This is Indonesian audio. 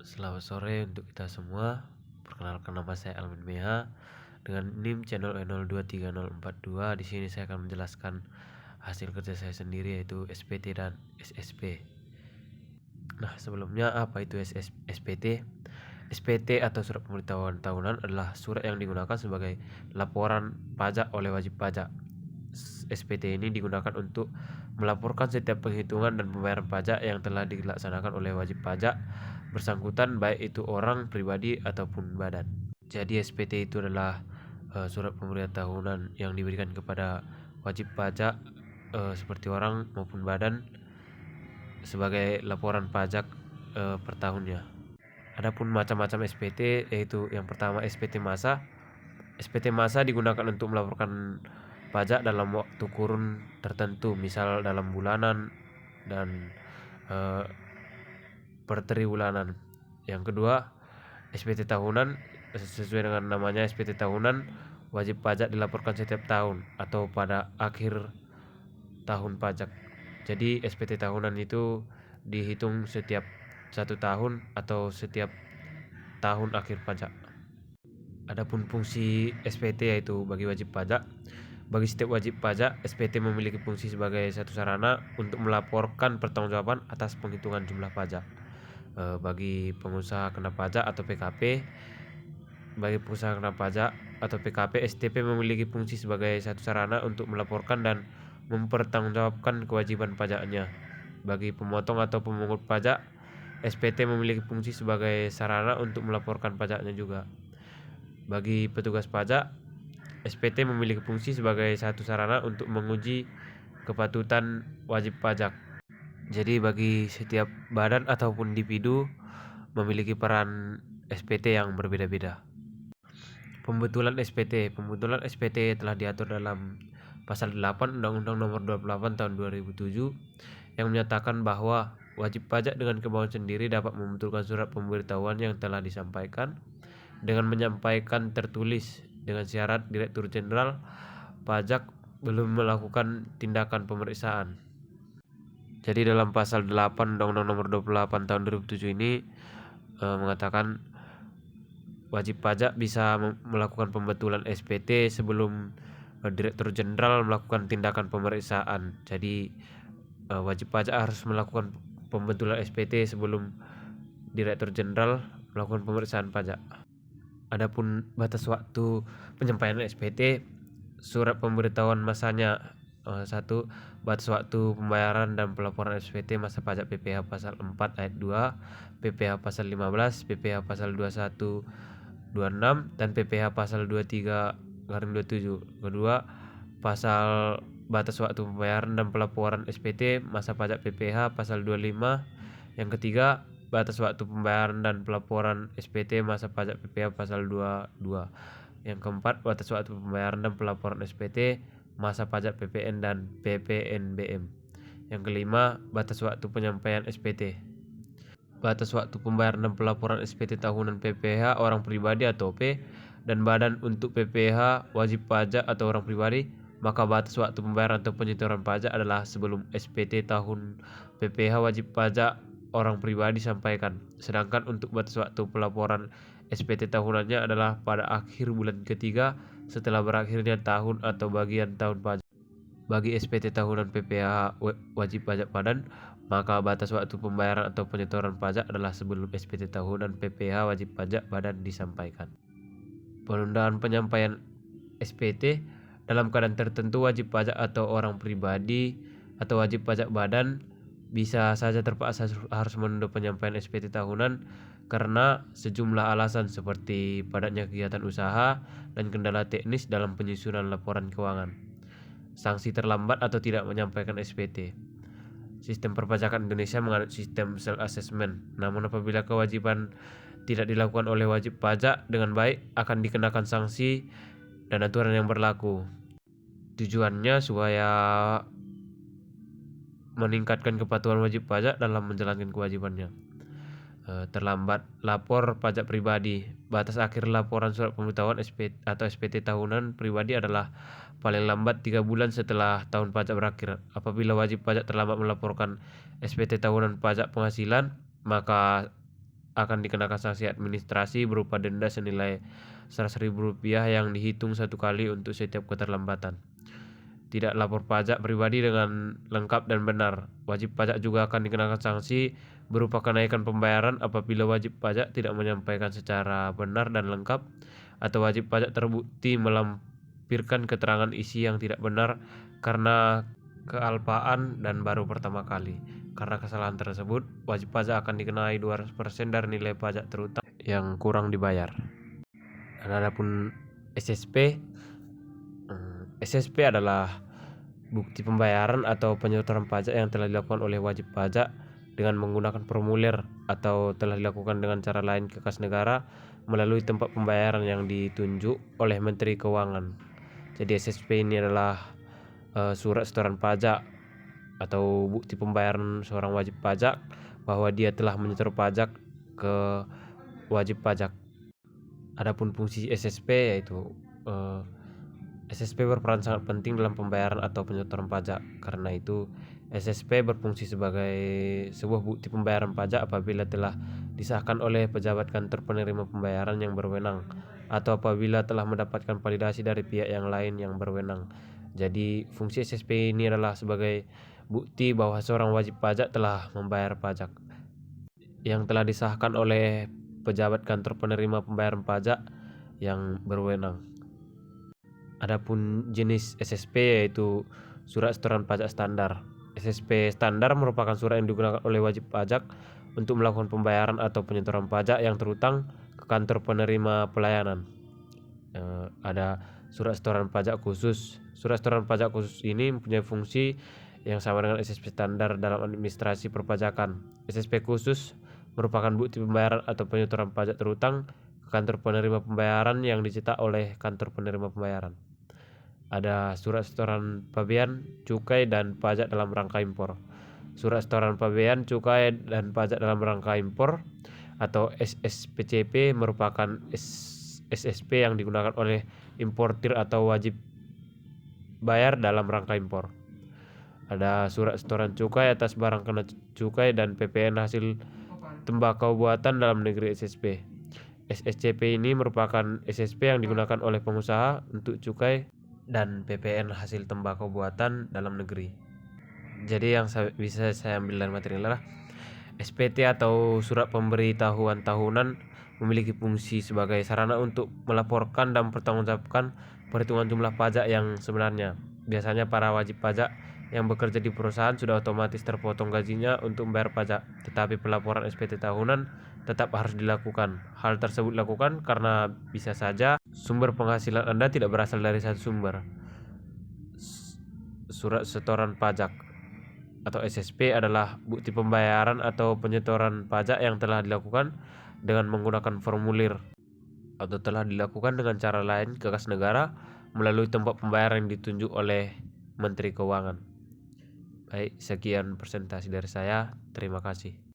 Selamat sore untuk kita semua. Perkenalkan, nama saya Alvin Meha dengan NIM channel E023042. Di sini saya akan menjelaskan hasil kerja saya sendiri, yaitu SPT dan SSP. Nah, sebelumnya apa itu SPT? SPT atau surat pemberitahuan tahunan adalah surat yang digunakan sebagai laporan pajak oleh wajib pajak. SPT ini digunakan untuk melaporkan setiap penghitungan dan pembayaran pajak yang telah dilaksanakan oleh wajib pajak bersangkutan, baik itu orang, pribadi, ataupun badan. Jadi SPT itu adalah surat pemberitahuan tahunan yang diberikan kepada wajib pajak seperti orang maupun badan sebagai laporan pajak per tahunnya. Adapun macam-macam SPT, yaitu yang pertama SPT masa. SPT masa digunakan untuk melaporkan pajak dalam waktu kurun tertentu, misal dalam bulanan dan per triwulanan. Yang kedua, SPT tahunan. Sesuai dengan namanya, SPT tahunan, wajib pajak dilaporkan setiap tahun atau pada akhir tahun pajak. Jadi SPT tahunan itu dihitung setiap 1 tahun atau setiap tahun akhir pajak. Adapun fungsi SPT yaitu bagi wajib pajak. Bagi setiap wajib pajak, SPT memiliki fungsi sebagai satu sarana untuk melaporkan pertanggungjawaban atas penghitungan jumlah pajak. Bagi pengusaha kena pajak atau PKP, bagi pengusaha kena pajak atau PKP, STP memiliki fungsi sebagai satu sarana untuk melaporkan dan mempertanggungjawabkan kewajiban pajaknya. Bagi pemotong atau pemungut pajak, SPT memiliki fungsi sebagai sarana untuk melaporkan pajaknya juga. Bagi petugas pajak, SPT memiliki fungsi sebagai satu sarana untuk menguji kepatutan wajib pajak. Jadi bagi setiap badan ataupun individu memiliki peran SPT yang berbeda-beda. Pembetulan SPT. Pembetulan SPT telah diatur dalam Pasal 8 Undang-Undang Nomor 28 Tahun 2007 yang menyatakan bahwa wajib pajak dengan kemauan sendiri dapat membetulkan surat pemberitahuan yang telah disampaikan dengan menyampaikan tertulis dengan syarat Direktur Jenderal Pajak belum melakukan tindakan pemeriksaan. Jadi dalam pasal 8 Undang-Undang Nomor 28 Tahun 2007 ini mengatakan wajib pajak bisa melakukan pembetulan SPT sebelum Direktur Jenderal melakukan tindakan pemeriksaan. Jadi wajib pajak harus melakukan pembetulan SPT sebelum Direktur Jenderal melakukan pemeriksaan pajak. Adapun batas waktu penyampaian SPT, surat pemberitahuan masanya. 1. Batas waktu pembayaran dan pelaporan SPT masa pajak PPh pasal 4 ayat 2, PPh pasal 15, PPh pasal 2126 dan PPh pasal 23/27. Kedua, pasal batas waktu pembayaran dan pelaporan SPT masa pajak PPh pasal 25. Yang ketiga, batas waktu pembayaran dan pelaporan SPT masa pajak PPh pasal 22. Yang keempat, batas waktu pembayaran dan pelaporan SPT masa pajak PPN dan PPNBM. Yang kelima, batas waktu penyampaian SPT. Batas waktu pembayaran dan pelaporan SPT tahunan PPh orang pribadi atau P dan badan untuk PPh wajib pajak atau orang pribadi, maka batas waktu pembayaran atau penyetoran pajak adalah sebelum SPT tahun PPh wajib pajak orang pribadi disampaikan. Sedangkan untuk batas waktu pelaporan SPT tahunannya adalah pada akhir bulan ketiga setelah berakhirnya tahun atau bagian tahun pajak. Bagi SPT tahunan PPh wajib pajak badan, maka batas waktu pembayaran atau penyetoran pajak adalah sebelum SPT tahunan PPh wajib pajak badan disampaikan. Penundaan penyampaian SPT dalam keadaan tertentu, wajib pajak atau orang pribadi atau wajib pajak badan bisa saja terpaksa harus menunda penyampaian SPT tahunan karena sejumlah alasan seperti padatnya kegiatan usaha dan kendala teknis dalam penyusunan laporan keuangan, sanksi terlambat atau tidak menyampaikan SPT. Sistem perpajakan Indonesia menganut sistem self-assessment. Namun apabila kewajiban tidak dilakukan oleh wajib pajak dengan baik, akan dikenakan sanksi dan aturan yang berlaku. Tujuannya supaya meningkatkan kepatuhan wajib pajak dalam menjalankan kewajibannya. Terlambat lapor pajak pribadi. Batas akhir laporan surat pemberitahuan SPT tahunan pribadi adalah paling lambat 3 bulan setelah tahun pajak berakhir. Apabila wajib pajak terlambat melaporkan SPT tahunan pajak penghasilan, maka akan dikenakan sanksi administrasi berupa denda senilai Rp100.000 yang dihitung satu kali untuk setiap keterlambatan. Tidak lapor pajak pribadi dengan lengkap dan benar. Wajib pajak juga akan dikenakan sanksi berupa kenaikan pembayaran apabila wajib pajak tidak menyampaikan secara benar dan lengkap, atau wajib pajak terbukti melampirkan keterangan isi yang tidak benar karena kealpaan dan baru pertama kali. Karena kesalahan tersebut, wajib pajak akan dikenai 200% dari nilai pajak terutang yang kurang dibayar. Dan adapun SSP, SSP adalah bukti pembayaran atau penyetoran pajak yang telah dilakukan oleh wajib pajak dengan menggunakan formulir atau telah dilakukan dengan cara lain ke kas negara melalui tempat pembayaran yang ditunjuk oleh Menteri Keuangan. Jadi SSP ini adalah surat setoran pajak atau bukti pembayaran seorang wajib pajak bahwa dia telah menyetor pajak ke wajib pajak. Adapun fungsi SSP yaitu SSP berperan sangat penting dalam pembayaran atau penyetoran pajak. Karena itu, SSP berfungsi sebagai sebuah bukti pembayaran pajak apabila telah disahkan oleh pejabat kantor penerima pembayaran yang berwenang atau apabila telah mendapatkan validasi dari pihak yang lain yang berwenang. Jadi, fungsi SSP ini adalah sebagai bukti bahwa seorang wajib pajak telah membayar pajak yang telah disahkan oleh pejabat kantor penerima pembayaran pajak yang berwenang. Adapun jenis SSP yaitu surat setoran pajak standar. SSP standar merupakan surat yang digunakan oleh wajib pajak untuk melakukan pembayaran atau penyetoran pajak yang terutang ke kantor penerima pelayanan. Ada surat setoran pajak khusus. Surat setoran pajak khusus ini mempunyai fungsi yang sama dengan SSP standar dalam administrasi perpajakan. SSP khusus merupakan bukti pembayaran atau penyetoran pajak terutang ke kantor penerima pembayaran yang dicetak oleh kantor penerima pembayaran. Ada surat setoran pabean, cukai, dan pajak dalam rangka impor. Surat setoran pabean, cukai, dan pajak dalam rangka impor atau SSPCP merupakan SSP yang digunakan oleh importir atau wajib bayar dalam rangka impor. Ada surat setoran cukai atas barang kena cukai dan PPN hasil tembakau buatan dalam negeri SSP. SSCP ini merupakan SSP yang digunakan oleh pengusaha untuk cukai dan PPN hasil tembakau buatan dalam negeri. Jadi yang bisa saya ambil dari materi adalah SPT atau surat pemberitahuan tahunan memiliki fungsi sebagai sarana untuk melaporkan dan mempertanggungjawabkan perhitungan jumlah pajak yang sebenarnya. Biasanya para wajib pajak yang bekerja di perusahaan sudah otomatis terpotong gajinya untuk membayar pajak, tetapi pelaporan SPT tahunan tetap harus dilakukan. Hal tersebut dilakukan karena bisa saja sumber penghasilan Anda tidak berasal dari satu sumber. Surat setoran pajak atau SSP adalah bukti pembayaran atau penyetoran pajak yang telah dilakukan dengan menggunakan formulir atau telah dilakukan dengan cara lain ke kas negara melalui tempat pembayaran yang ditunjuk oleh Menteri Keuangan. Baik, sekian presentasi dari saya. Terima kasih.